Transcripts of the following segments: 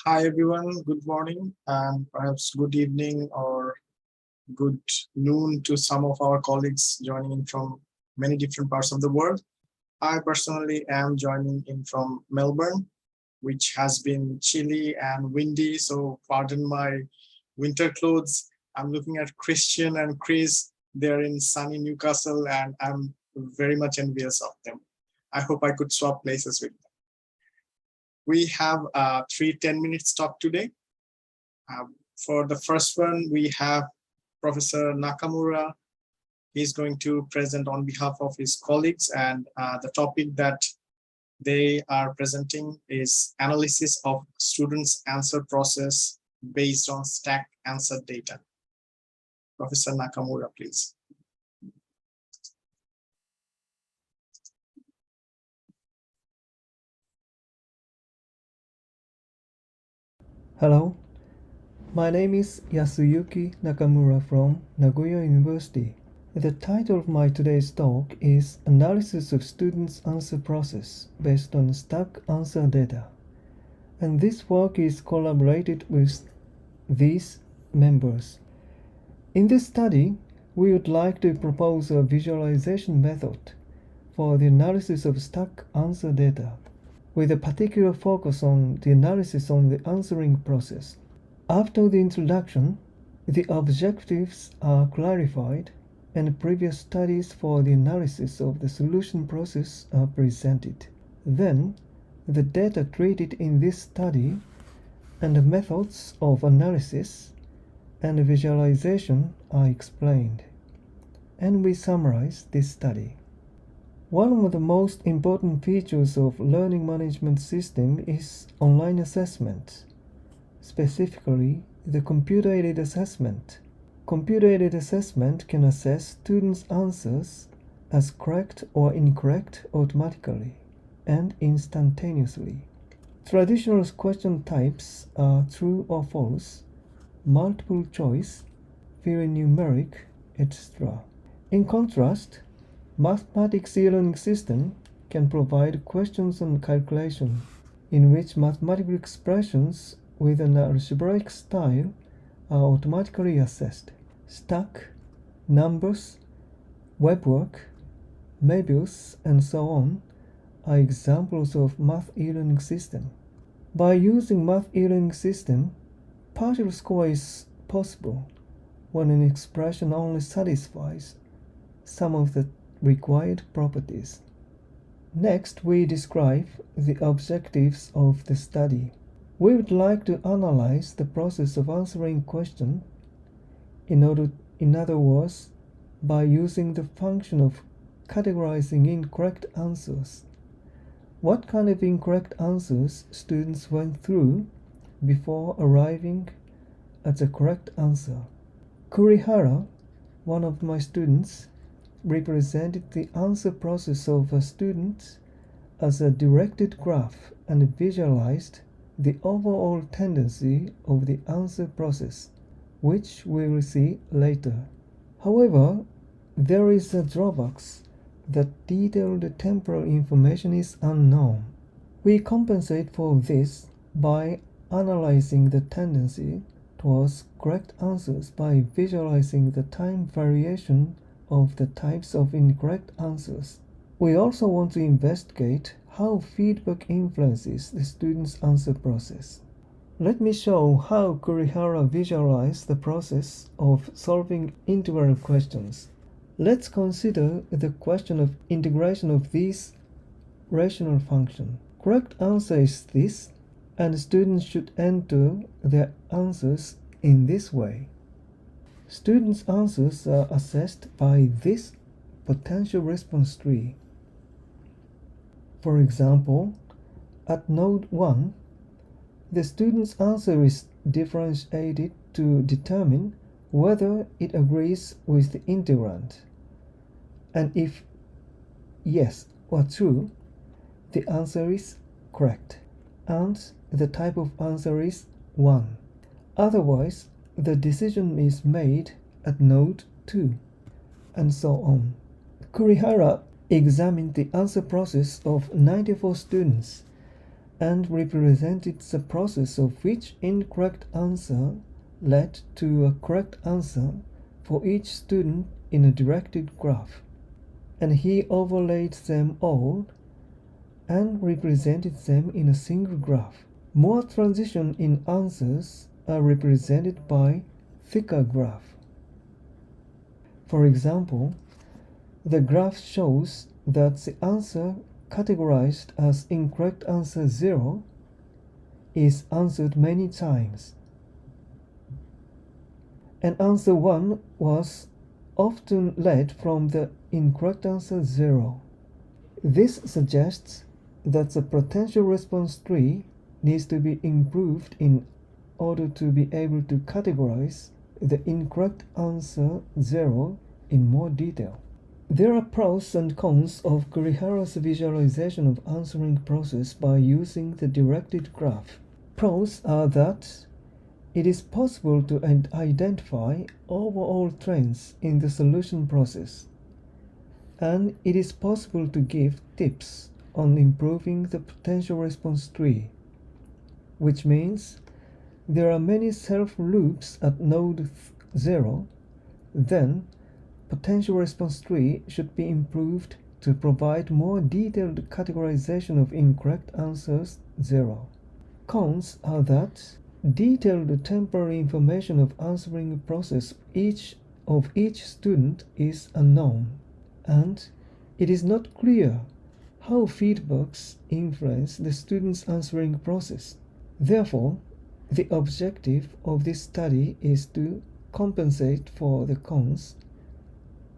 Hi everyone, good morning and perhaps good evening or good noon to some of our colleagues joining in from many different parts of the world. I personally am joining in from Melbourne, which has been chilly and windy, so pardon my winter clothes. I'm looking at Christian and Chris. They're in sunny Newcastle and I'm very much envious of them. I hope I could swap places with them. We have 3 10-minute talk today. For the first one, we have Professor Nakamura. He's going to present on behalf of his colleagues, and the topic that they are presenting is analysis of students' answer process based on stack answer data. Professor Nakamura, please. Hello, my name is Yasuyuki Nakamura from Nagoya University. The title of my today's talk is Analysis of Students' Answer Process based on stack answer data. And this work is collaborated with these members. In this study, we would like to propose a visualization method for the analysis of stack answer data, with a particular focus on the analysis on the answering process. After the introduction, the objectives are clarified and previous studies for the analysis of the solution process are presented. Then, the data treated in this study and the methods of analysis and visualization are explained, and we summarize this study. One of the most important features of learning management system is online assessment, specifically the computer-aided assessment. Computer-aided assessment can assess students' answers as correct or incorrect automatically and instantaneously. Traditional question types are true or false, multiple choice, very numeric, etc. In contrast, mathematics e-learning system can provide questions and calculation in which mathematical expressions with an algebraic style are automatically assessed. Stack, numbers, webwork, Möbius, and so on are examples of math e-learning system. By using math e-learning system, partial score is possible when an expression only satisfies some of the required properties. Next, we describe the objectives of the study. We would like to analyze the process of answering question in other words, by using the function of categorizing incorrect answers. What kind of incorrect answers students went through before arriving at the correct answer. Kurihara, one of my students, represented the answer process of a student as a directed graph and visualized the overall tendency of the answer process, which we will see later. However, there is a drawback that detailed temporal information is unknown. We compensate for this by analyzing the tendency towards correct answers by visualizing the time variation of the types of incorrect answers. We also want to investigate how feedback influences the student's answer process. Let me show how Kurihara visualized the process of solving integral questions. Let's consider the question of integration of these rational functions. Correct answer is this, and students should enter their answers in this way. Students' answers are assessed by this potential response tree. For example, at node 1, the student's answer is differentiated to determine whether it agrees with the integrand. And if yes or true, the answer is correct, and the type of answer is 1. Otherwise, the decision is made at node 2, and so on. Kurihara examined the answer process of 94 students and represented the process of which incorrect answer led to a correct answer for each student in a directed graph. And he overlaid them all and represented them in a single graph. More transitions in answers are represented by thicker graph. For example, the graph shows that the answer categorized as incorrect answer 0 is answered many times, and answer 1 was often led from the incorrect answer 0. This suggests that the potential response tree needs to be improved in order to be able to categorize the incorrect answer 0 in more detail. There are pros and cons of Kurihara's visualization of answering process by using the directed graph. Pros are that it is possible to identify overall trends in the solution process, and it is possible to give tips on improving the potential response tree, which means there are many self-loops at node 0, then potential response tree should be improved to provide more detailed categorization of incorrect answers 0. Cons are that detailed temporary information of answering process of each student is unknown, and it is not clear how feedbacks influence the student's answering process. Therefore, the objective of this study is to compensate for the cons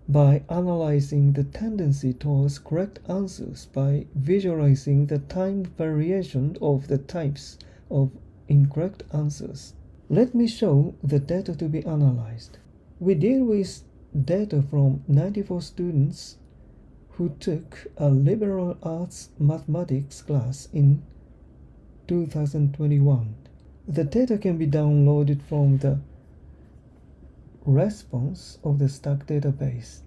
by analyzing the tendency towards correct answers by visualizing the time variation of the types of incorrect answers. Let me show the data to be analyzed. We deal with data from 94 students who took a liberal arts mathematics class in 2021. The data can be downloaded from the response of the stack database.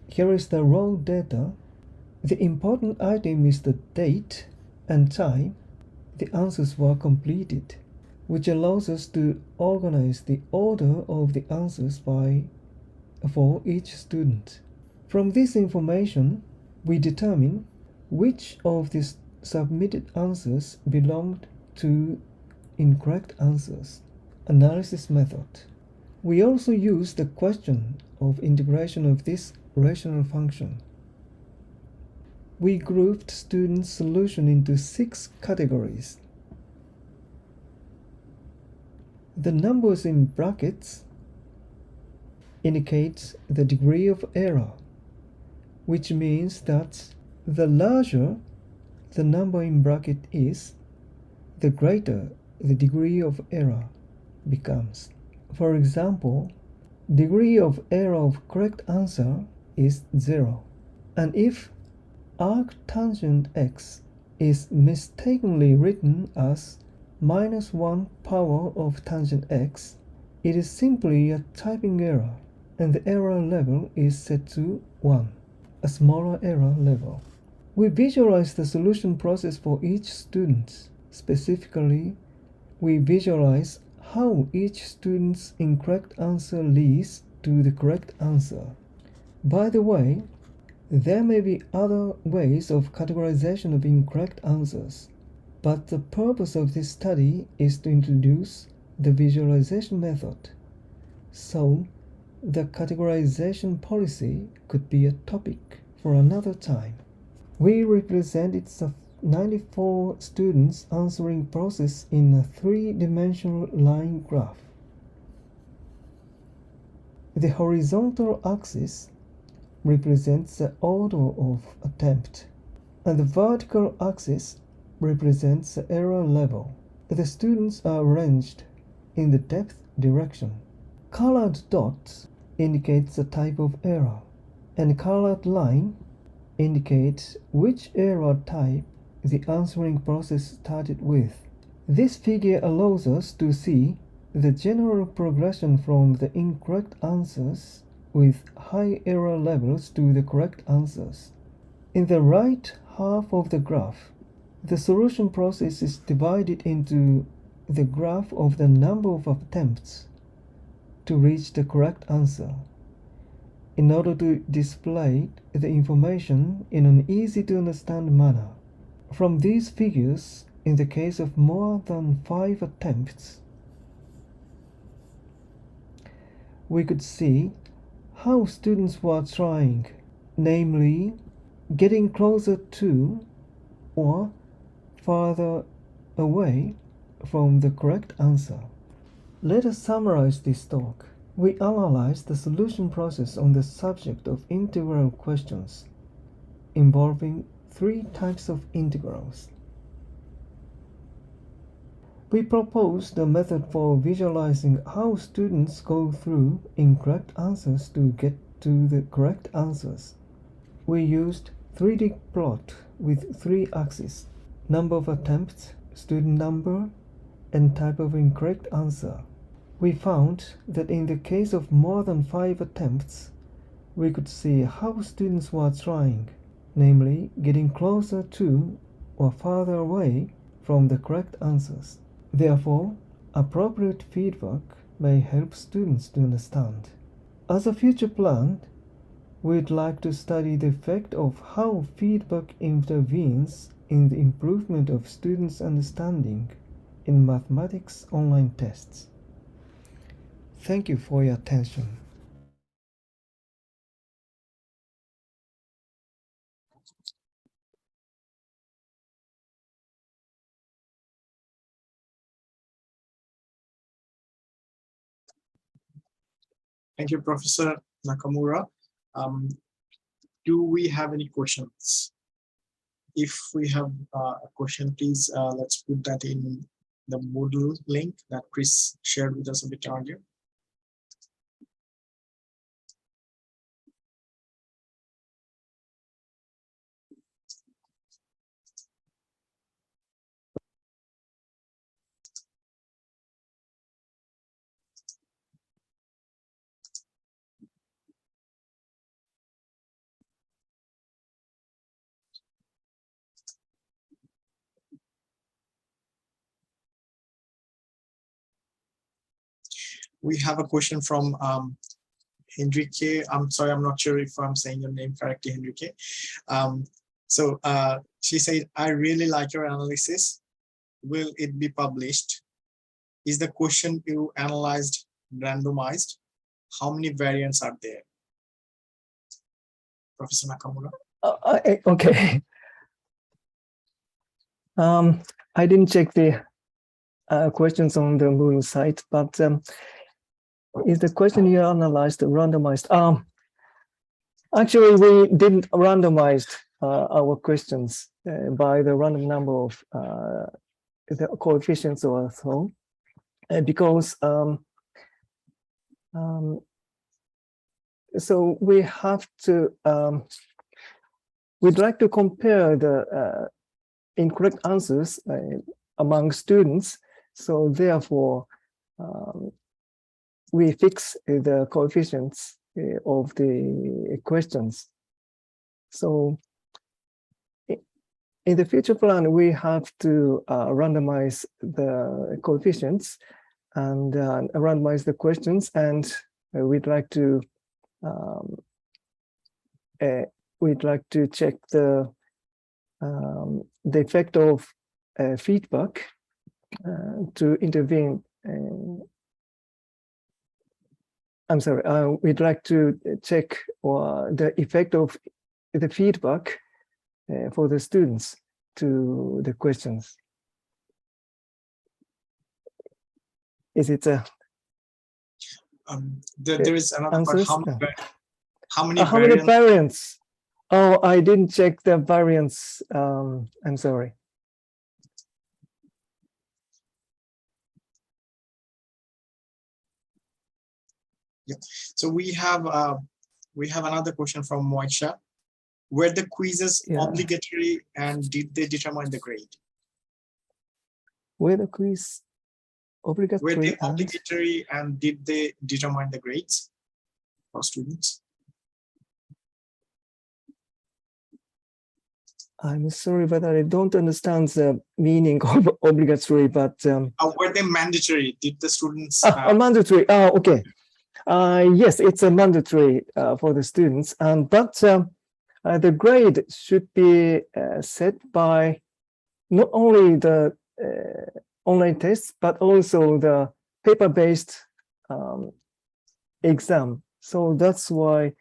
Here is the raw data. The important item is the date and time the answers were completed, which allows us to organize the order of the answers for each student. From this information, we determine which of the submitted answers belonged to incorrect answers. Analysis method. We also use the question of integration of this rational function. We grouped students' solution into 6 categories. The numbers in brackets indicate the degree of error, which means that the larger the number in bracket is, the greater the degree of error becomes. For example, degree of error of correct answer is 0. And if arctangent x is mistakenly written as -1 power of tangent x, it is simply a typing error, and the error level is set to 1, a smaller error level. We visualize the solution process for each student. Specifically, we visualize how each student's incorrect answer leads to the correct answer. By the way, there may be other ways of categorization of incorrect answers, but the purpose of this study is to introduce the visualization method. So, the categorization policy could be a topic for another time. We represented the 94 students answering process in a 3-dimensional line graph. The horizontal axis represents the order of attempt, and the vertical axis represents the error level. The students are arranged in the depth direction. Colored dots indicate the type of error, and colored line indicates which error type the answering process started with. This figure allows us to see the general progression from the incorrect answers with high error levels to the correct answers. In the right half of the graph. The solution process is divided into the graph of the number of attempts to reach the correct answer in order to display the information in an easy-to-understand manner. From these figures, in the case of more than 5 attempts, we could see how students were trying, namely, getting closer to or farther away from the correct answer. Let us summarize this talk. We analyzed the solution process on the subject of integral questions involving 3 types of integrals. We proposed a method for visualizing how students go through incorrect answers to get to the correct answers. We used 3D plot with 3 axes: number of attempts, student number, and type of incorrect answer. We found that in the case of more than 5 attempts, we could see how students were trying, namely getting closer to or farther away from the correct answers. Therefore, appropriate feedback may help students to understand. As a future plan, we'd like to study the effect of how feedback intervenes in the improvement of students' understanding in mathematics online tests. Thank you for your attention. Thank you, Professor Nakamura. Do we have any questions? If we have a question, please let's put that in the Moodle link that Chris shared with us a bit earlier. We have a question from Henrique. I'm sorry, I'm not sure if I'm saying your name correctly, Henrique. She said, I really like your analysis. Will it be published? Is the question you analyzed randomized? How many variants are there? Professor Nakamura. Okay. I didn't check the questions on the Moodle site, but is the question you analyzed randomized? Actually, we didn't randomize our questions by the random number of the coefficients or so, because so we have to, we'd like to compare the incorrect answers among students. So therefore, we fix the coefficients of the questions. So in the future plan, we have to randomize the coefficients and randomize the questions, and we'd like to check the effect of feedback to intervene. I'm sorry, we'd like to check the effect of the feedback for the students to the questions. Is it a there is another part. How many variants? Oh, I didn't check the variants. I'm sorry. Yeah. So we have another question from Moisha. Were the quizzes obligatory and did they determine the grade? Were the quiz obligatory? Were they obligatory and did they determine the grades for students? I'm sorry, but I don't understand the meaning of obligatory, but were they mandatory? Did the students mandatory. Okay. Yes, it's a mandatory for the students, but the grade should be set by not only the online tests, but also the paper-based exam. So that's why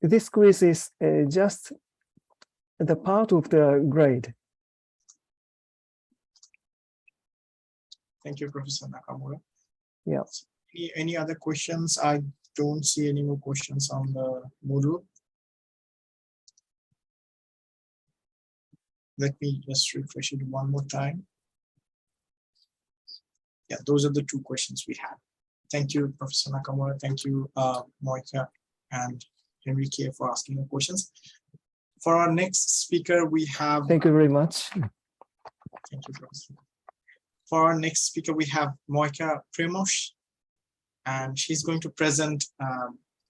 this quiz is just the part of the grade. Thank you, Professor Nakamura. Yeah. Any other questions? I don't see any more questions on the Moodle. Let me just refresh it one more time. Yeah, those are the two questions we had. Thank you, Professor Nakamura. Thank you, Moika and Enrique, for asking the questions. For our next speaker, we have... Thank you very much. Thank you, Professor. For our next speaker, we have Moika Primosh, and she's going to present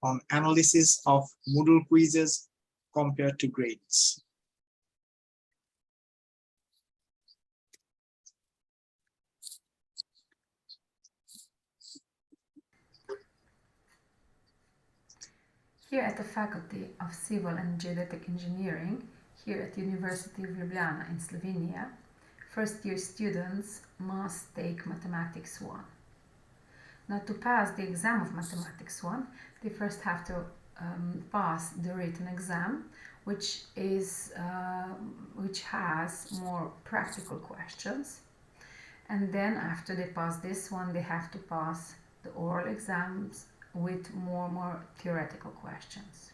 on analysis of Moodle quizzes compared to grades. Here at the Faculty of Civil and Geodetic Engineering, here at the University of Ljubljana in Slovenia, first-year students must take Mathematics 1. Now, to pass the exam of Mathematics 1, they first have to pass the written exam, which has more practical questions. And then after they pass this one, they have to pass the oral exams with more theoretical questions.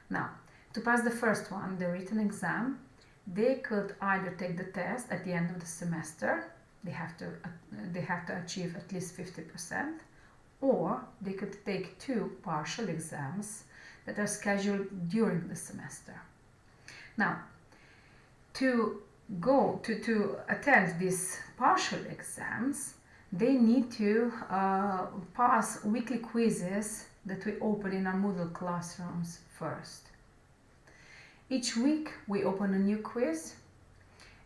Now, to pass the first one, the written exam, they could either take the test at the end of the semester, they have to achieve at least 50%, or they could take 2 partial exams that are scheduled during the semester. Now, to attend these partial exams, they need to pass weekly quizzes that we open in our Moodle classrooms first. Each week we open a new quiz.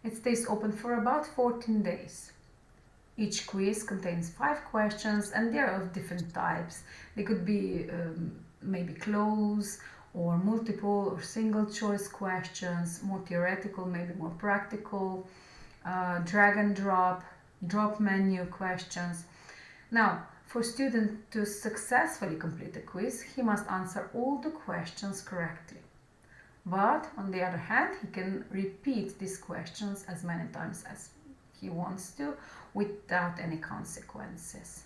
It stays open for about 14 days. Each quiz contains 5 questions, and they are of different types. They could be maybe close or multiple or single choice questions, more theoretical, maybe more practical, drag and drop menu questions. Now, for a student to successfully complete the quiz, he must answer all the questions correctly. But on the other hand, he can repeat these questions as many times as he wants to without any consequences.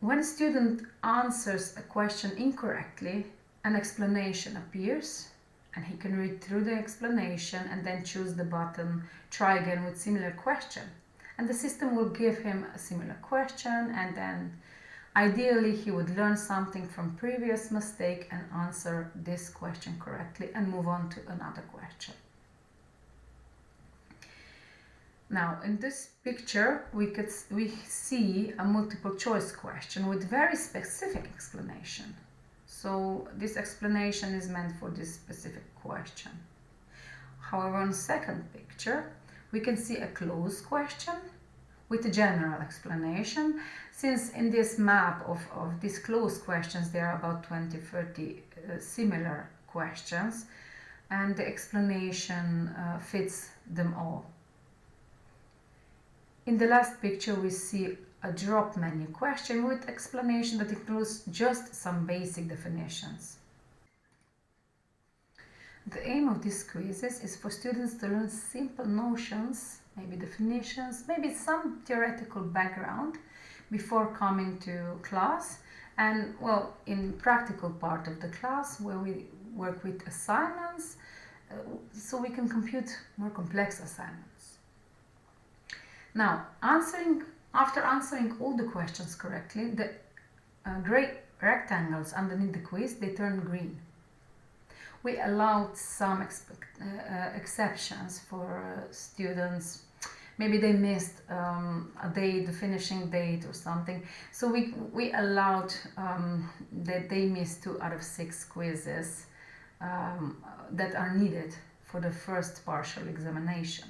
When a student answers a question incorrectly, an explanation appears, and he can read through the explanation and then choose the button try again with similar question, and the system will give him a similar question, and then ideally he would learn something from previous mistake and answer this question correctly and move on to another question. Now, in this picture we see a multiple choice question with very specific explanation. So this explanation is meant for this specific question. However, on the second picture, we can see a closed question with a general explanation. Since in this map of these closed questions, there are about 20-30 similar questions, and the explanation fits them all. In the last picture, we see a drop menu question with explanation that includes just some basic definitions. The aim of these quizzes is for students to learn simple notions, maybe definitions, maybe some theoretical background before coming to class, and well, in practical part of the class where we work with assignments, so we can compute more complex assignments. Now, after answering all the questions correctly, the gray rectangles underneath the quiz, they turn green. We allowed some exceptions for students maybe they missed a date, the finishing date or something. So we allowed that they miss 2 out of 6 quizzes that are needed for the first partial examination.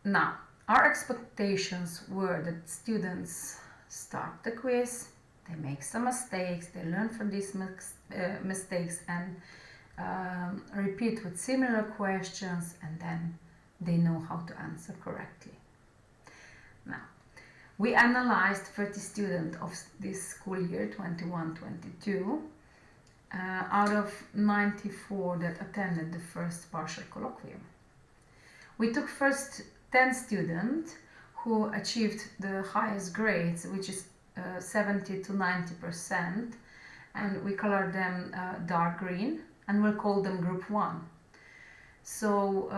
Now, our expectations were that students start the quiz, they make some mistakes, they learn from these mistakes and repeat with similar questions, and then they know how to answer correctly. Now, we analyzed 30 students of this school year 21-22 out of 94 that attended the first partial colloquium. We took first 10 students who achieved the highest grades, which is 70 to 90%, and we colored them dark green, and we'll call them group 1. So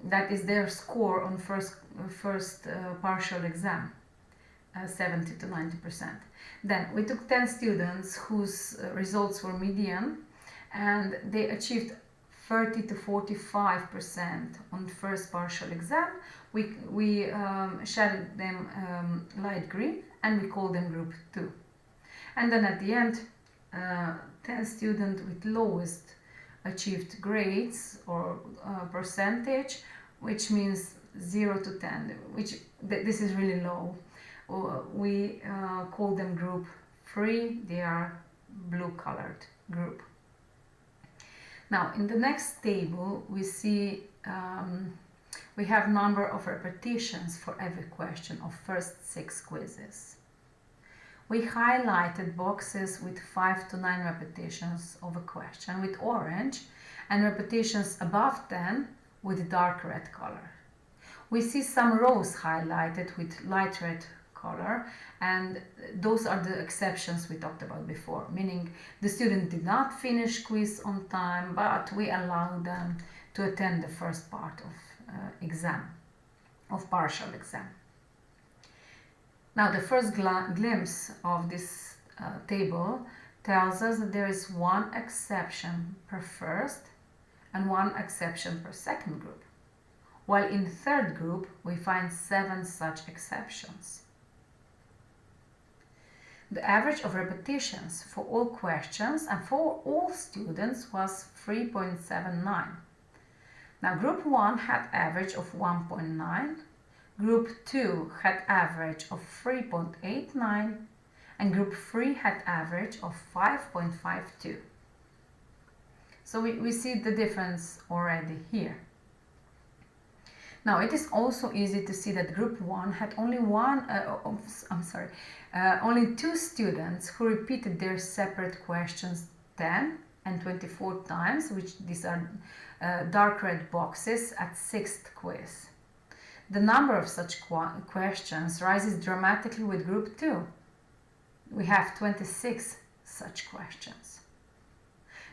that is their score on first partial exam, 70 to 90%. Then we took 10 students whose results were median, and they achieved 30 to 45% on first partial exam. We shaded them light green, and we called them group 2. And then at the end, 10 students with lowest achieved grades or percentage, which means 0 to 10, which this is really low. We call them group 3. They are blue colored group. Now, in the next table, we see we have number of repetitions for every question of first 6 quizzes. We highlighted boxes with 5 to 9 repetitions of a question with orange, and repetitions above 10 with dark red color. We see some rows highlighted with light red color, and those are the exceptions we talked about before, meaning the student did not finish quiz on time, but we allowed them to attend the first part of partial exam. Now, the first glimpse of this table tells us that there is 1 exception per first and 1 exception per second group, while in third group we find 7 such exceptions. The average of repetitions for all questions and for all students was 3.79. Now, group 1 had average of 1.9, group 2 had average of 3.89, and group 3 had average of 5.52. So we see the difference already here. Now, it is also easy to see that group 1 had only only 2 students who repeated their separate questions 10 and 24 times, which these are dark red boxes at 6th quiz. The number of such questions rises dramatically with group 2. We have 26 such questions.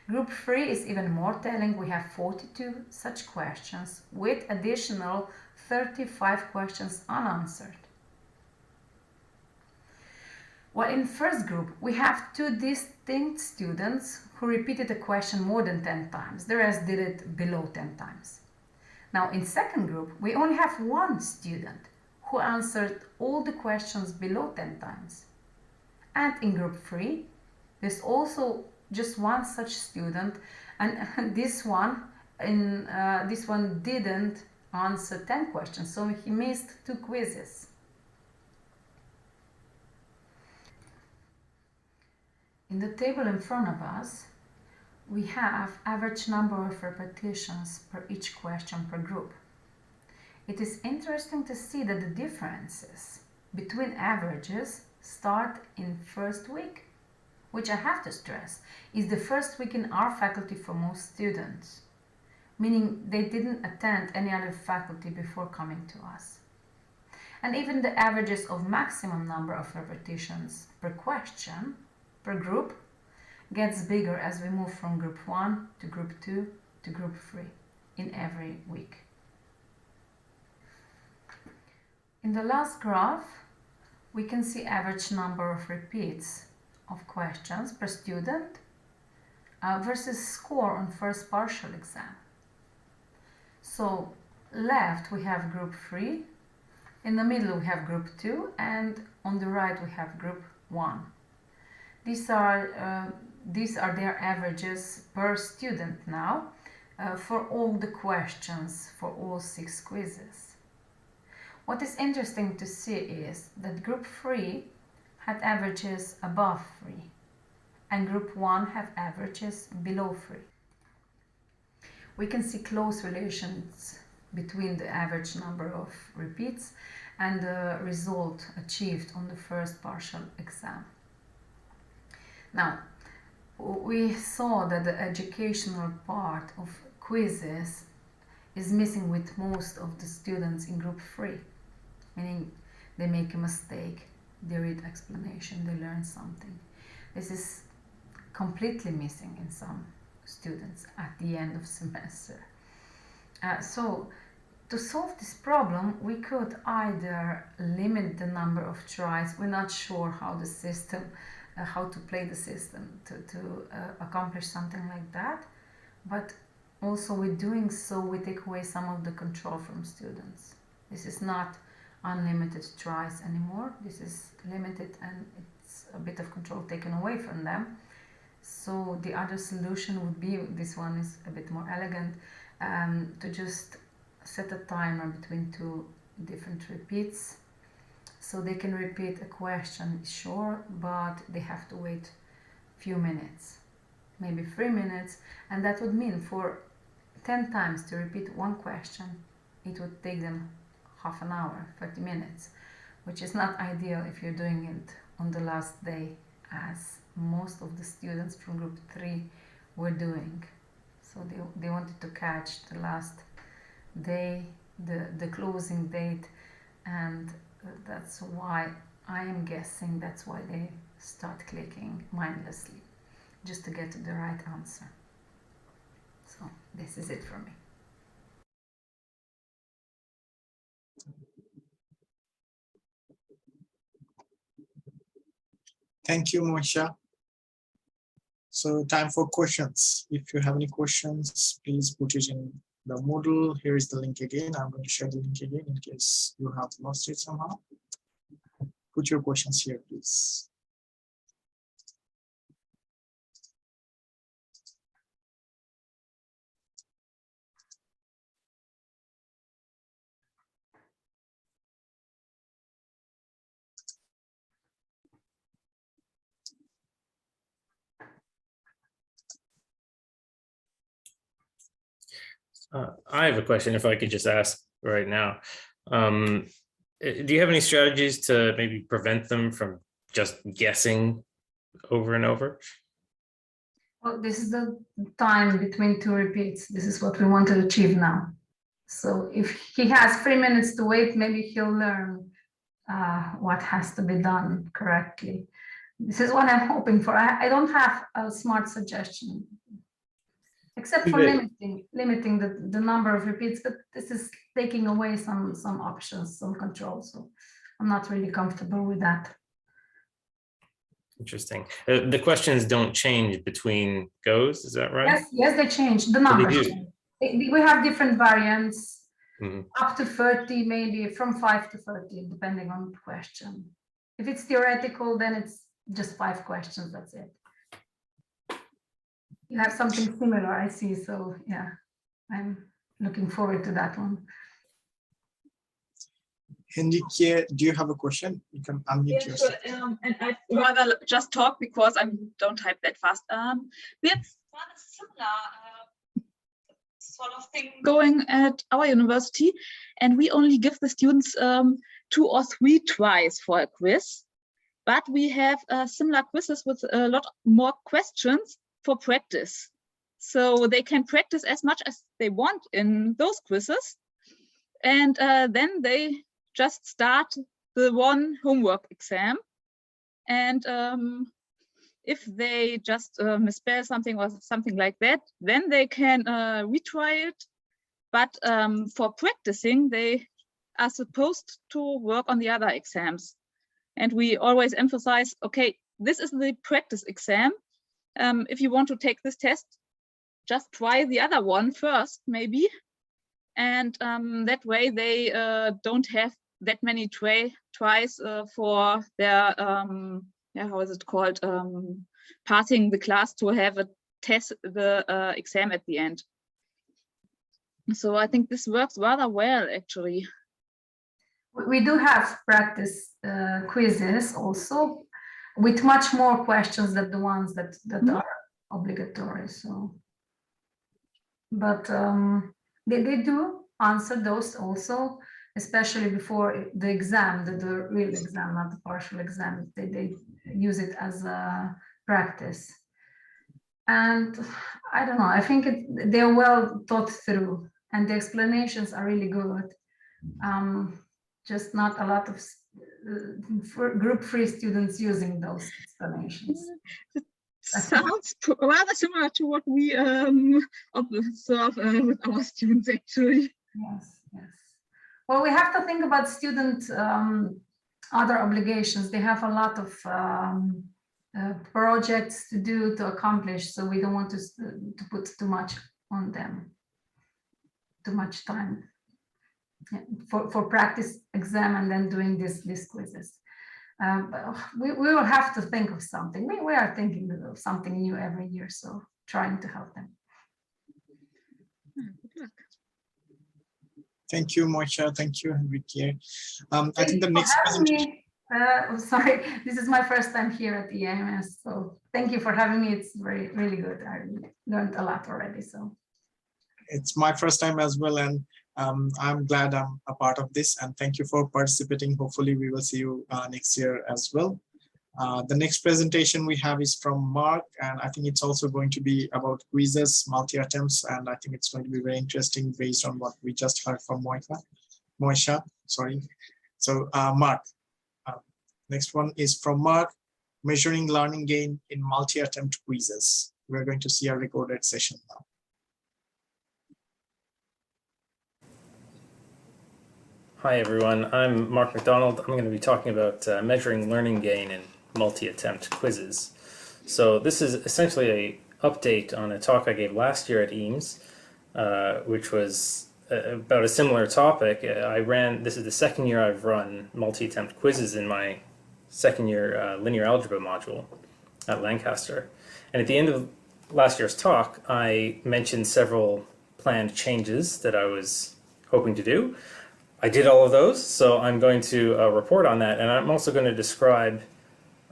Group 3 is even more telling. We have 42 such questions with additional 35 questions unanswered. While in first group we have 2 distinct students who repeated a question more than 10 times, the rest did it below 10 times. Now, in second group we only have 1 student who answered all the questions below 10 times. And in group 3 there's also just 1 such student, and this one didn't answer 10 questions, so he missed 2 quizzes. In the table in front of us, we have average number of repetitions per each question per group. It is interesting to see that the differences between averages start in first week, which I have to stress is the first week in our faculty for most students, meaning they didn't attend any other faculty before coming to us. And even the averages of maximum number of repetitions per question per group gets bigger as we move from group 1 to group 2 to group 3 in every week. In the last graph, we can see average number of repeats of questions per student versus score on first partial exam. So left we have group 3, in the middle we have group 2, and on the right we have group 1. These are their averages per student now for all the questions for all 6 quizzes. What is interesting to see is that group 3 had averages above 3 and group 1 have averages below 3. We can see close relations between the average number of repeats and the result achieved on the first partial exam. Now, we saw that the educational part of quizzes is missing with most of the students in group 3, meaning they make a mistake, they read explanation, they learn something. This is completely missing in some students at the end of semester. So to solve this problem, we could either limit the number of tries. We're not sure how the system, how to play the system to accomplish something like that. But also with doing so, we take away some of the control from students. This is not unlimited tries anymore. This is limited and it's a bit of control taken away from them. So the other solution would be, this one is a bit more elegant, to just set a timer between 2 different repeats. So they can repeat a question, sure, but they have to wait a few minutes, maybe 3 minutes. And that would mean for 10 times to repeat one question, it would take them half an hour, 30 minutes, which is not ideal if you're doing it on the last day, as most of the students from group 3 were doing. So they wanted to catch the last day, the closing date, and that's why I am guessing that's why they start clicking mindlessly, just to get to the right answer. So this is it for me. Thank you, Moisha. So time for questions. If you have any questions, please put it in the Moodle. Here is the link again. I'm going to share the link again in case you have lost it somehow. Put your questions here, please. I have a question, if I could just ask right now. Do you have any strategies to maybe prevent them from just guessing over and over? Well, this is the time between 2 repeats. This is what we want to achieve now. So if he has 3 minutes to wait, maybe he'll learn what has to be done correctly. This is what I'm hoping for. I don't have a smart suggestion, except for limiting the number of repeats, but this is taking away some options, some control. So I'm not really comfortable with that. Interesting. The questions don't change between goes, is that right? Yes, they change. The numbers. We have different variants. Up to 30, maybe from 5 to 30, depending on the question. If it's theoretical, then it's just 5 questions, that's it. You have something similar, I see. So yeah, I'm looking forward to that one. Henrike, do you have a question? You can unmute yourself. Sure. And I'd rather just talk because I don't type that fast. We have a similar sort of thing going at our university, and we only give the students 2 or 3 tries for a quiz, but we have similar quizzes with a lot more questions for practice. So they can practice as much as they want in those quizzes, and then they just start the one homework exam. And if they just misspell something or something like that, then they can retry it. But for practicing, they are supposed to work on the other exams. And we always emphasize, okay, this is the practice exam. If you want to take this test, just try the other one first, maybe. and that way they don't have that many tries for their how is it called, passing the class to have a test, the exam at the end. So I think this works rather well, actually. We do have practice quizzes also, with much more questions than the ones that are obligatory. So, but they do answer those also, especially before the exam, the real exam, not the partial exam. They use it as a practice. And I don't know, I think they're well thought through, and the explanations are really good. Just not a lot of group free students using those explanations. Sounds rather similar to what we observe with our students, actually. Yes, yes. Well, we have to think about student other obligations. They have a lot of projects to do, to accomplish, so we don't want to put too much on them, too much time for practice exam and then doing these quizzes. We will have to think of something. We are thinking of something new every year, so trying to help them. Good luck. Thank you, Moisha. Thank you, Enrique. I think the next presentation. Sorry, this is my first time here at EAMS, so thank you for having me. It's really good. I learned a lot already. So It's my first time as well, and I'm glad I'm a part of this, and thank you for participating. Hopefully we will see you next year as well. The next presentation we have is from Mark, and I think it's also going to be about quizzes, multi-attempts, and I think it's going to be very interesting based on what we just heard from Moisha. Sorry. So Mark, next one is from Mark, measuring learning gain in multi-attempt quizzes. We're going to see a recorded session now. Hi, everyone. I'm Mark McDonald. I'm going to be talking about measuring learning gain in multi-attempt quizzes. So this is essentially an update on a talk I gave last year at EAMS, which was about a similar topic. This is the second year I've run multi-attempt quizzes in my second year linear algebra module at Lancaster. And at the end of last year's talk, I mentioned several planned changes that I was hoping to do. I did all of those, so I'm going to report on that, and I'm also going to describe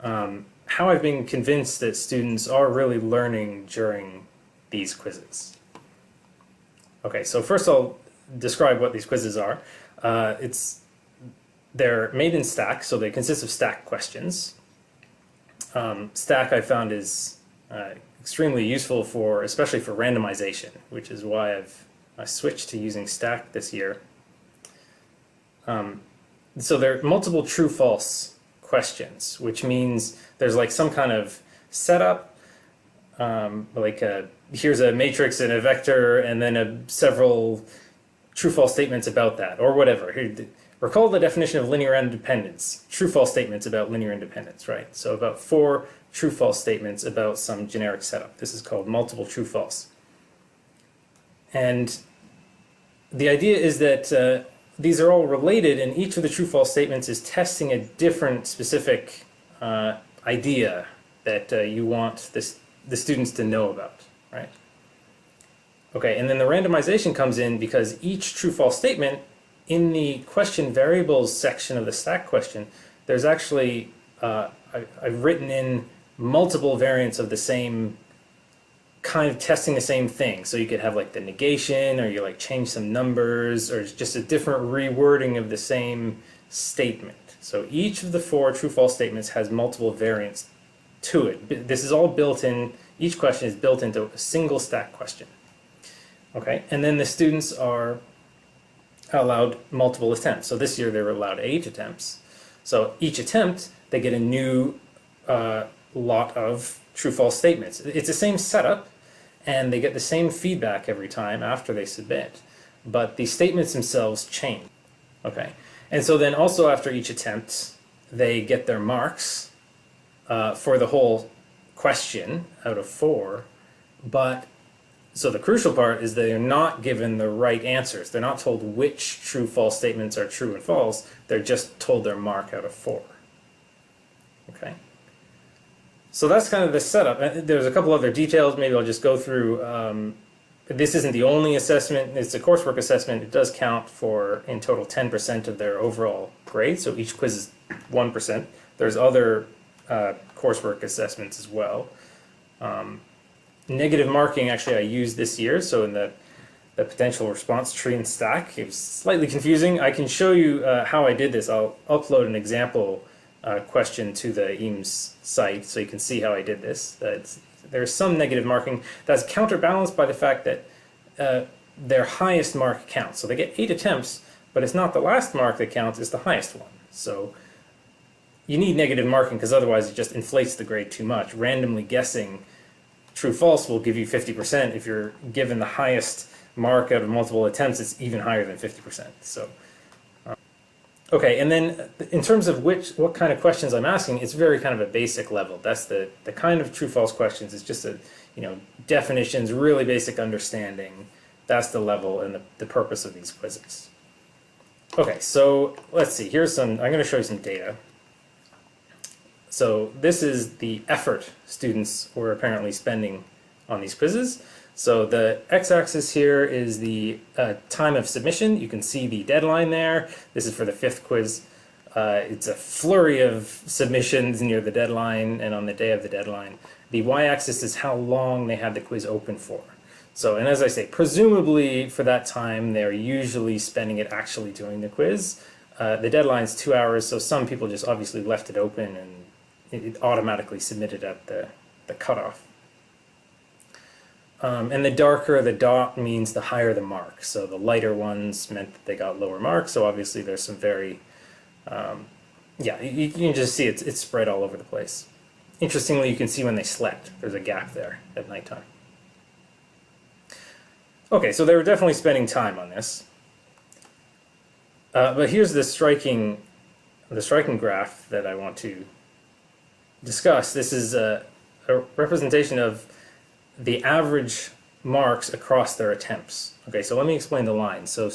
how I've been convinced that students are really learning during these quizzes. Okay, so first I'll describe what these quizzes are. They're made in stack, so they consist of stack questions. Stack I found is extremely useful especially for randomization, which is why I switched to using stack this year. So there are multiple true-false questions, which means there's like some kind of setup, here's a matrix and a vector, and then several true-false statements about that, or whatever. Recall the definition of linear independence. True-false statements about linear independence, right? So about 4 true-false statements about some generic setup. This is called multiple true-false. And the idea is that these are all related, and each of the true-false statements is testing a different specific idea that you want the students to know about, right? Okay, and then the randomization comes in because each true-false statement in the question variables section of the stack question, there's actually, I've written in multiple variants of the same kind of testing the same thing. So you could have like the negation, or you like change some numbers, or just a different rewording of the same statement. So each of the 4 true-false statements has multiple variants to it. This is all built in, each question is built into a single stack question. Okay, and then the students are allowed multiple attempts. So this year they were allowed 8 attempts. So each attempt, they get a new lot of true-false statements. It's the same setup, and they get the same feedback every time after they submit, but the statements themselves change. Okay, and so then also after each attempt, they get their marks for the whole question out of 4, but So the crucial part is they are not given the right answers. They're not told which true-false statements are true and false. They're just told their mark out of 4. Okay. So that's kind of the setup. There's a couple other details. Maybe I'll just go through. This isn't the only assessment. It's a coursework assessment. It does count for, in total, 10% of their overall grade. So each quiz is 1%. There's other coursework assessments as well. Negative marking, actually, I used this year. So in the potential response tree and stack, it was slightly confusing. I can show you how I did this. I'll upload an example question to the EAMS site so you can see how I did this. There's some negative marking that's counterbalanced by the fact that their highest mark counts. So they get 8 attempts, but it's not the last mark that counts, it's the highest one. So you need negative marking because otherwise it just inflates the grade too much. Randomly guessing true-false will give you 50%. If you're given the highest mark out of multiple attempts, it's even higher than 50%. So, okay, and then in terms of what kind of questions I'm asking, it's very kind of a basic level. That's the kind of true-false questions. It's just definitions, really basic understanding. That's the level and the purpose of these quizzes. Okay, so let's see. I'm going to show you some data. So this is the effort students were apparently spending on these quizzes. So the x-axis here is the time of submission. You can see the deadline there. This is for the 5th quiz. It's a flurry of submissions near the deadline and on the day of the deadline. The y-axis is how long they had the quiz open for. So, and as I say, presumably for that time, they're usually spending it actually doing the quiz. The deadline's 2 hours, so some people just obviously left it open and it automatically submitted at the cutoff. And the darker the dot means the higher the mark. So the lighter ones meant that they got lower marks. So obviously there's some very, you can just see it's spread all over the place. Interestingly, you can see when they slept. There's a gap there at nighttime. Okay, so they were definitely spending time on this. But here's the striking graph that I want to discuss. This is a representation of the average marks across their attempts. Okay, so let me explain the lines. So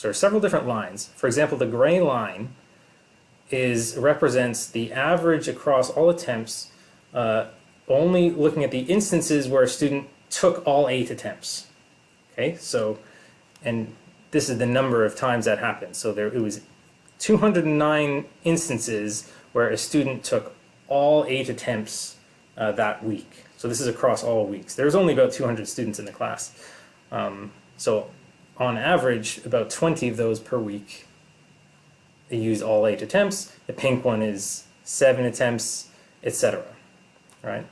there are several different lines. For example, the gray line represents the average across all attempts, only looking at the instances where a student took all 8 attempts. Okay, so, and this is the number of times that happened. So it was 209 instances where a student took all 8 attempts that week. So this is across all weeks. There's only about 200 students in the class. So on average, about 20 of those per week, they used all 8 attempts. The pink one is 7 attempts, etc. Right?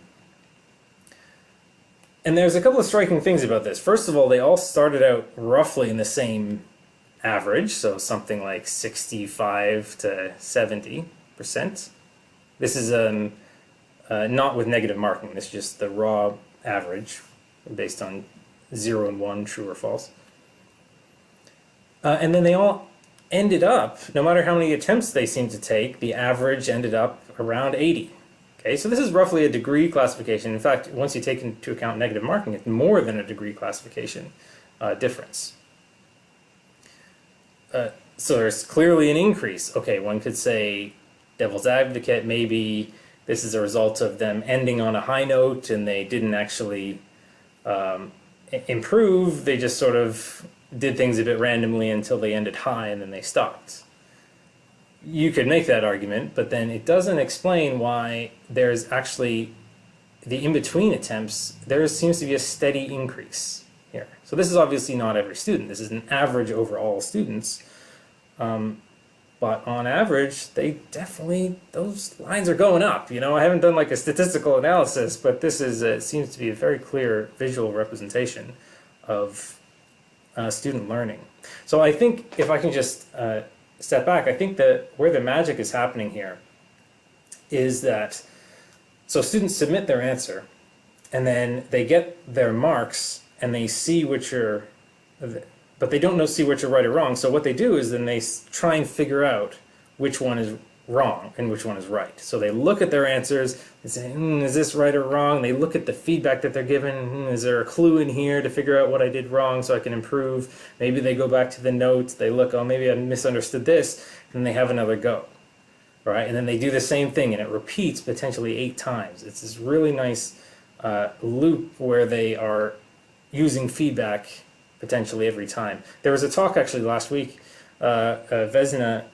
And there's a couple of striking things about this. First of all, they all started out roughly in the same average, so something like 65 to 70%. This is not with negative marking. This is just the raw average based on 0 and 1, true or false. And then they all ended up, no matter how many attempts they seemed to take, the average ended up around 80. Okay, so this is roughly a degree classification. In fact, once you take into account negative marking, it's more than a degree classification difference. So there's clearly an increase. Okay, one could say, devil's advocate, maybe this is a result of them ending on a high note and they didn't actually improve. They just sort of did things a bit randomly until they ended high and then they stopped. You could make that argument, but then it doesn't explain why there's actually the in-between attempts. There seems to be a steady increase here. So this is obviously not every student. This is an average over all students. But on average, those lines are going up. You know, I haven't done like a statistical analysis, but this seems to be a very clear visual representation of student learning. So I think if I can just step back, I think that where the magic is happening here is that, so students submit their answer, and then they get their marks, and they see which are, but they don't see which are right or wrong. So what they do is then they try and figure out which one is wrong and which one is right. So they look at their answers and say, is this right or wrong? They look at the feedback that they're given. Is there a clue in here to figure out what I did wrong so I can improve? Maybe they go back to the notes. They look, oh, maybe I misunderstood this. And they have another go, right? And then they do the same thing, and it repeats potentially 8 times. It's this really nice loop where they are using feedback potentially every time. There was a talk actually last week. Vesna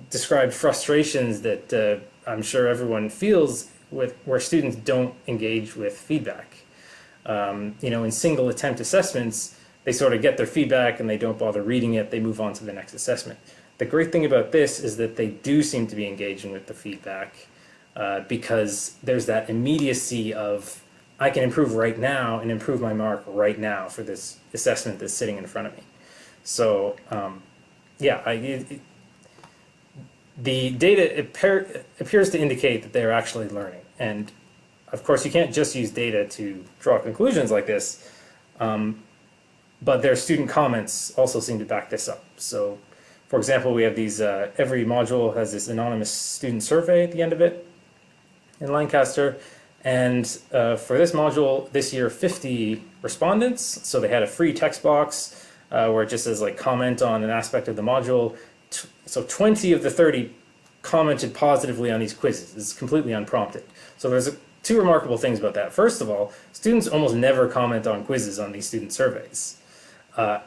described frustrations that I'm sure everyone feels with where students don't engage with feedback. In single attempt assessments, they sort of get their feedback and they don't bother reading it. They move on to the next assessment. The great thing about this is that they do seem to be engaging with the feedback because there's that immediacy of I can improve right now and improve my mark right now for this assessment that's sitting in front of me. So the data appears to indicate that they're actually learning. And of course, you can't just use data to draw conclusions like this, but their student comments also seem to back this up. So, for example, we have these, every module has this anonymous student survey at the end of it in Lancaster. And for this module, this year, 50 respondents. So they had a free text box where it just says like comment on an aspect of the module. So 20 of the 30 commented positively on these quizzes. It's completely unprompted. So there's 2 remarkable things about that. First of all, students almost never comment on quizzes on these student surveys.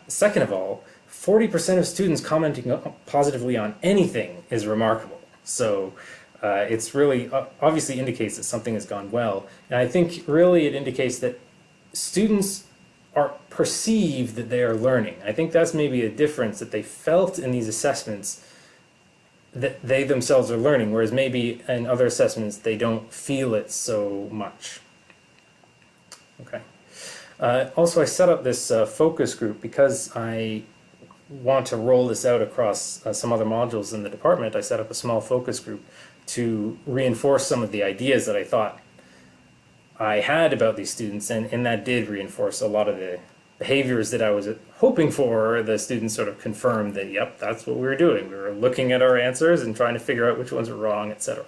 Second of all, 40% of students commenting positively on anything is remarkable. So it's really obviously indicates that something has gone well. And I think really it indicates that students are perceived that they are learning. I think that's maybe a difference that they felt in these assessments that they themselves are learning, whereas maybe in other assessments they don't feel it so much. Okay. Also, I set up this focus group because I want to roll this out across some other modules in the department. I set up a small focus group to reinforce some of the ideas that I thought I had about these students, and that did reinforce a lot of the behaviors that I was hoping for. The students sort of confirmed that, yep, that's what we were doing. We were looking at our answers and trying to figure out which ones were wrong, etc.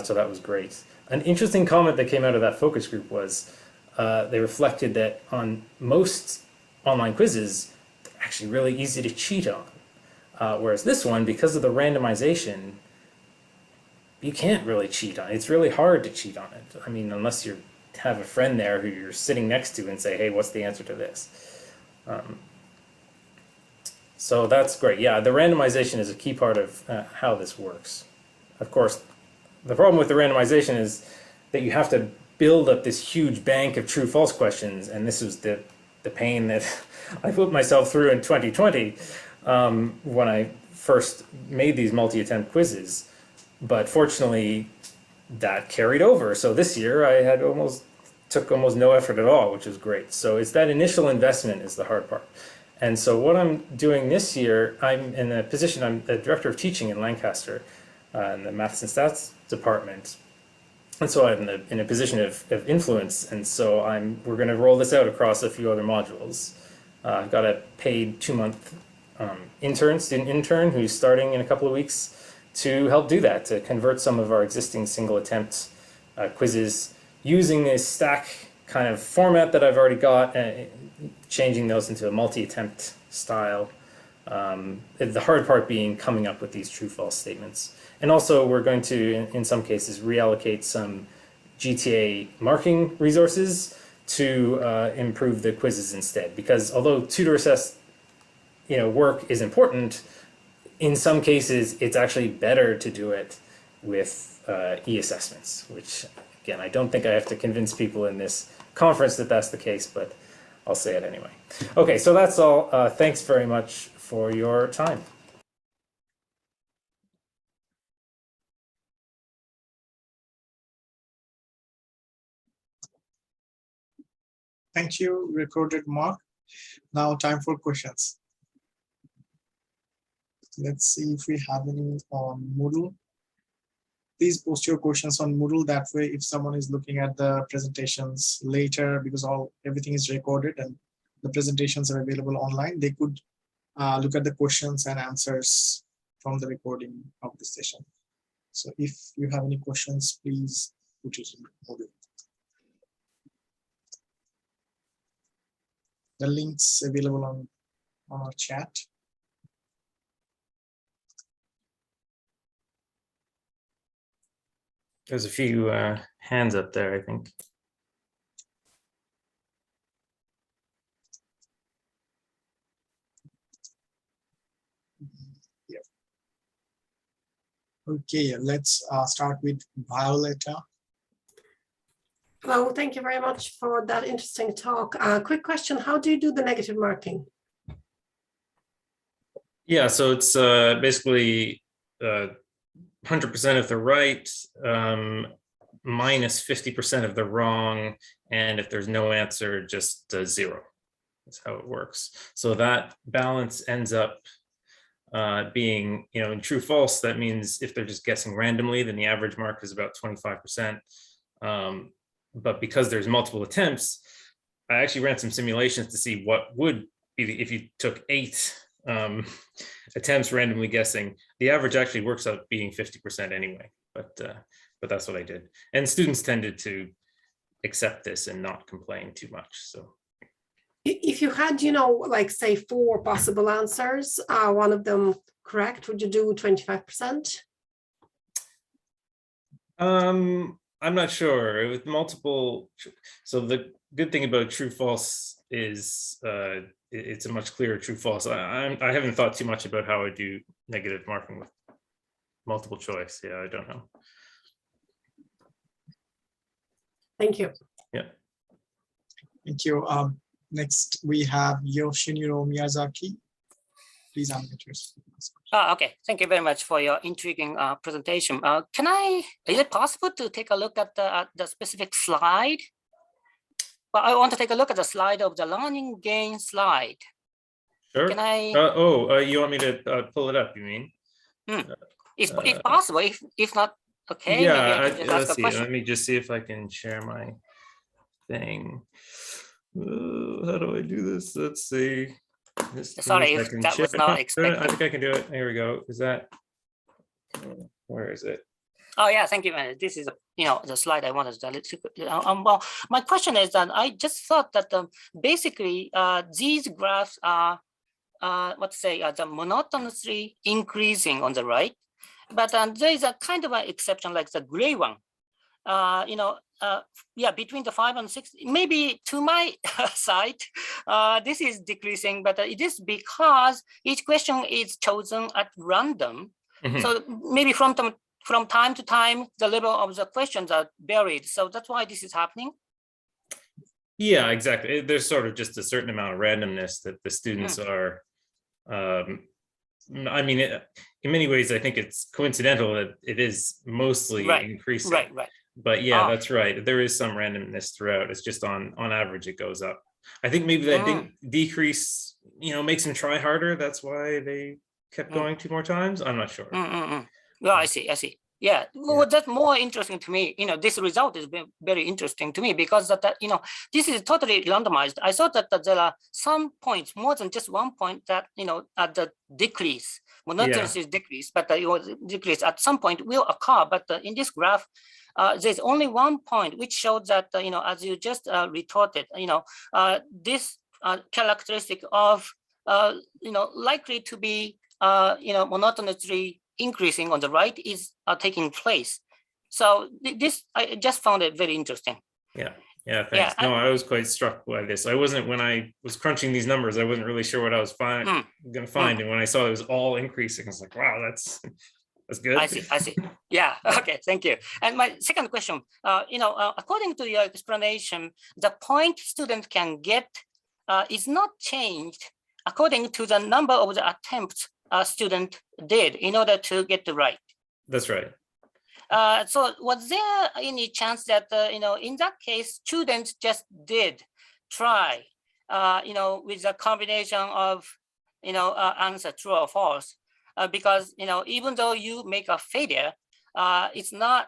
So that was great. An interesting comment that came out of that focus group was they reflected that on most online quizzes, they're actually really easy to cheat on. Whereas this one, because of the randomization, you can't really cheat on it. It's really hard to cheat on it. I mean, unless you have a friend there who you're sitting next to and say, hey, what's the answer to this? So that's great. Yeah, the randomization is a key part of how this works. Of course, the problem with the randomization is that you have to build up this huge bank of true-false questions, and this was the pain that I put myself through in 2020 when I first made these multi-attempt quizzes. But fortunately, that carried over. So this year I had took almost no effort at all, which is great. So it's that initial investment is the hard part. And so what I'm doing this year, I'm in a position, I'm the director of teaching in Lancaster in the Maths and Stats department. And so I'm in a position of influence. And so we're going to roll this out across a few other modules. I've got a paid 2-month student intern who's starting in a couple of weeks to help do that, to convert some of our existing single attempt quizzes using this stack kind of format that I've already got, changing those into a multi-attempt style. The hard part being coming up with these true-false statements. And also we're going to, in some cases, reallocate some GTA marking resources to improve the quizzes instead. Because although tutor assessed work is important, in some cases, it's actually better to do it with e-assessments, which, again, I don't think I have to convince people in this conference that that's the case, but I'll say it anyway. Okay, so that's all. Thanks very much for your time. Thank you, recorded Mark. Now time for questions. Let's see if we have any on Moodle. Please post your questions on Moodle. That way, if someone is looking at the presentations later, because everything is recorded and the presentations are available online, they could look at the questions and answers from the recording of this session. So if you have any questions, please put it in the Moodle. The link's available on our chat. There's a few hands up there, I think. Yeah. Okay, let's start with Violeta. Hello, thank you very much for that interesting talk. Quick question, how do you do the negative marking? Yeah, so it's basically 100% if they're right, minus 50% if they're wrong, and if there's no answer, just 0. That's how it works. So that balance ends up being, in true false. That means if they're just guessing randomly, then the average mark is about 25%. But because there's multiple attempts, I actually ran some simulations to see what would be if you took 8 attempts randomly guessing. The average actually works out being 50% anyway, but that's what I did. And students tended to accept this and not complain too much. So If you had, like say 4 possible answers, one of them correct, would you do 25%? I'm not sure. With multiple, so the good thing about true false is it's a much clearer true false. I haven't thought too much about how I do negative marking with multiple choice. Yeah, I don't know. Thank you. Yeah. Thank you. Next, we have Yoshiniro Miyazaki. Please unmute yourself. Okay, thank you very much for your intriguing presentation. Is it possible to take a look at the specific slide? Well, I want to take a look at the slide of the learning gain slide. Sure. Can I? You want me to pull it up, you mean? If possible, if not, okay, yeah, maybe I can just ask let's a see. question. Let me just see if I can share my thing. How do I do this? Let's see. Sorry if that was not expected. I think I can do it. Here we go. Is that, where is it? Oh yeah, thank you, man. This is the slide I wanted to. Well, my question is that I just thought that basically these graphs are the monotonously increasing on the right, but there is a kind of an exception like the gray one. Between the 5 and 6, maybe to my side, this is decreasing, but it is because each question is chosen at random. Mhm. So maybe from time to time, the level of the questions are varied. So that's why this is happening. Yeah, exactly. There's sort of just a certain amount of randomness that the students are. I mean, in many ways, I think it's coincidental that it is mostly increasing. Right. But yeah, that's right. There is some randomness throughout. It's just on average, it goes up. I think maybe that decrease, makes them try harder. That's why they kept going 2 more times. I'm not sure. Well, I see. Yeah, well, that's more interesting to me. This result is very interesting to me because this is totally randomized. I thought that there are some points, more than just one point that, at the decrease, monotonous is decrease, but decrease at some point will occur. But in this graph, there's only one point which shows that, as you just retorted, this characteristic of, likely to be, monotonously increasing on the right is taking place. So this, I just found it very interesting. Yeah, thanks. No, I was quite struck by this. When I was crunching these numbers, I wasn't really sure what I was going to find. And when I saw it was all increasing, I was like, wow, that's good. I see. Yeah, okay, thank you. And my second question, according to your explanation, the point student can get is not changed according to the number of the attempts a student did in order to get the right. That's right. So was there any chance that, in that case, students just did try, with a combination of, answer true or false, because, even though you make a failure, it's not,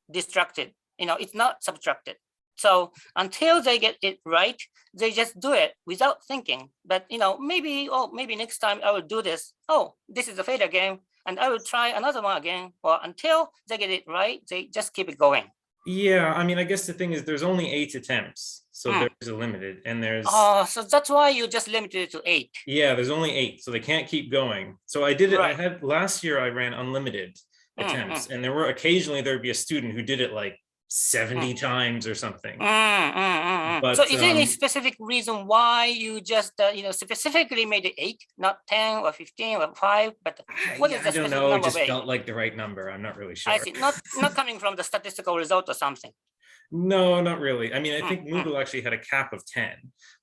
distracted, it's not subtracted. So until they get it right, they just do it without thinking. But maybe next time I will do this. Oh, this is a failure game, and I will try another one again. Or until they get it right, they just keep it going. Yeah, I mean, I guess the thing is there's only 8 attempts, so there's a limited, and there's so that's why you just limited it to 8. Yeah, there's only 8, so they can't keep going. So I did it. Right. I had last year. I ran unlimited attempts, and there were occasionally there'd be a student who did it like 70 times or something. But, so is there any specific reason why you just specifically made it 8, not 10 or 15 or 5? But what is the I don't specific know. It number just of 8? felt like the right number. I'm not really sure. I see. Not coming from the statistical result or something. No, not really. I mean, I think Moodle actually had a cap of 10,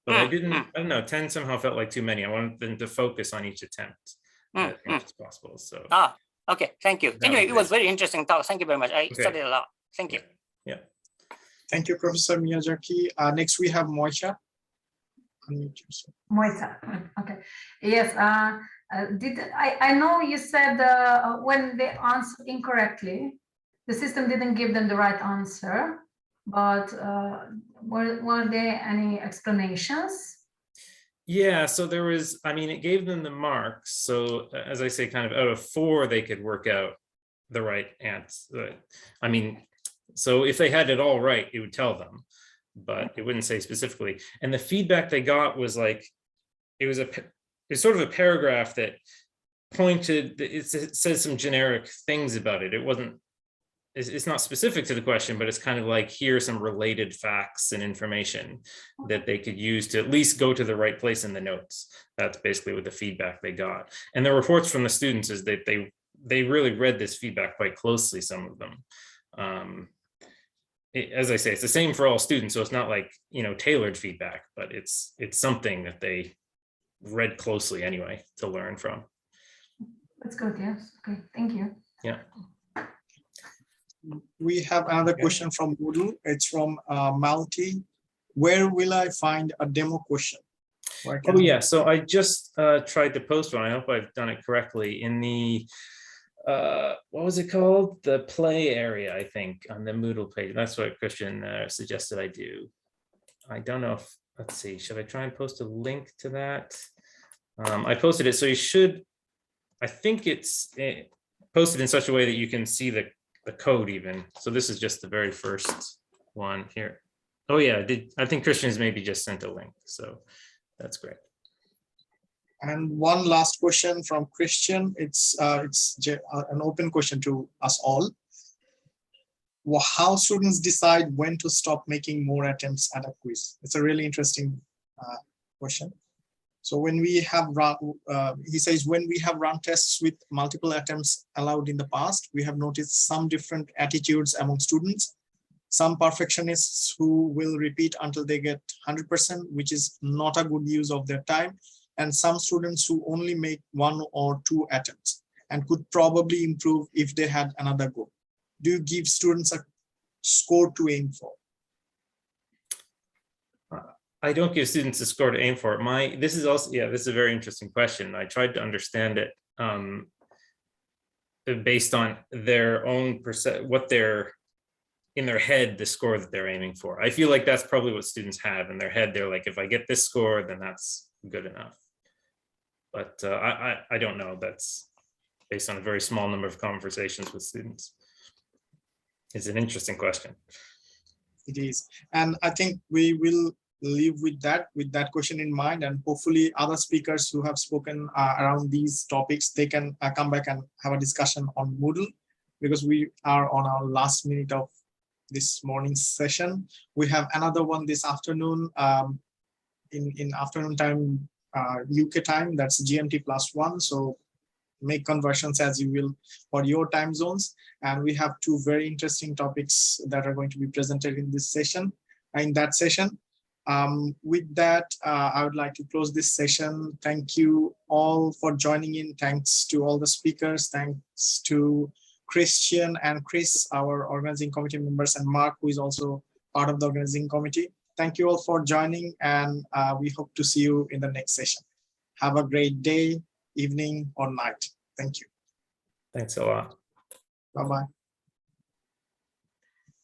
but I don't know. 10 somehow felt like too many. I wanted them to focus on each attempt as much as possible. So. Okay. Thank you. Anyway, it was very interesting talk. Thank you very much. I studied a lot. Thank you. Yeah. Thank you, Professor Miyazaki. Next, we have Moisha. Moita. Okay. Yes. I know you said when they answer incorrectly, the system didn't give them the right answer, but were there any explanations? Yeah, so there was, I mean, it gave them the marks. So as I say, kind of out of 4, they could work out the right answer. I mean, so if they had it all right, it would tell them, but it wouldn't say specifically. And the feedback they got was like, it's sort of a paragraph that pointed, it says some generic things about it. It's not specific to the question, but it's kind of like, here are some related facts and information that they could use to at least go to the right place in the notes. That's basically what the feedback they got. And the reports from the students is that they really read this feedback quite closely, some of them. As I say, it's the same for all students, so it's not like, tailored feedback, but it's something that they read closely anyway to learn from. That's good. Yes. Okay. Thank you. Yeah. We have another question from Moodle. It's from Malti. Where will I find a demo question? Oh yeah, so I just tried to post one. I hope I've done it correctly in the what was it called? The play area, I think, on the Moodle page. That's what Christian suggested I do. I don't know if, let's see, should I try and post a link to that? I posted it, so you should, I think it's posted in such a way that you can see the code even. So this is just the very first one here. Oh yeah, I think Christian's maybe just sent a link, so that's great. And one last question from Christian. It's an open question to us all. How students decide when to stop making more attempts at a quiz? It's a really interesting question. So when we have run, he says, when we have run tests with multiple attempts allowed in the past, we have noticed some different attitudes among students. Some perfectionists who will repeat until they get 100%, which is not a good use of their time. And some students who only make 1 or 2 attempts and could probably improve if they had another go. Do you give students a score to aim for? I don't give students a score to aim for. This is a very interesting question. I tried to understand it based on their own what they're in their head, the score that they're aiming for. I feel like that's probably what students have in their head. They're like, if I get this score, then that's good enough. But I don't know. That's based on a very small number of conversations with students. It's an interesting question. It is. And I think we will leave with that question in mind, and hopefully other speakers who have spoken around these topics, they can come back and have a discussion on Moodle, because we are on our last minute of this morning's session. We have another one this afternoon in afternoon time, UK time, that's GMT +1. So make conversions as you will for your time zones. And we have 2 very interesting topics that are going to be presented in this session, in that session. With that, I would like to close this session. Thank you all for joining in. Thanks to all the speakers. Thanks to Christian and Chris, our organizing committee members, and Mark, who is also part of the organizing committee. Thank you all for joining, and we hope to see you in the next session. Have a great day, evening, or night. Thank you. Thanks a lot. Bye-bye.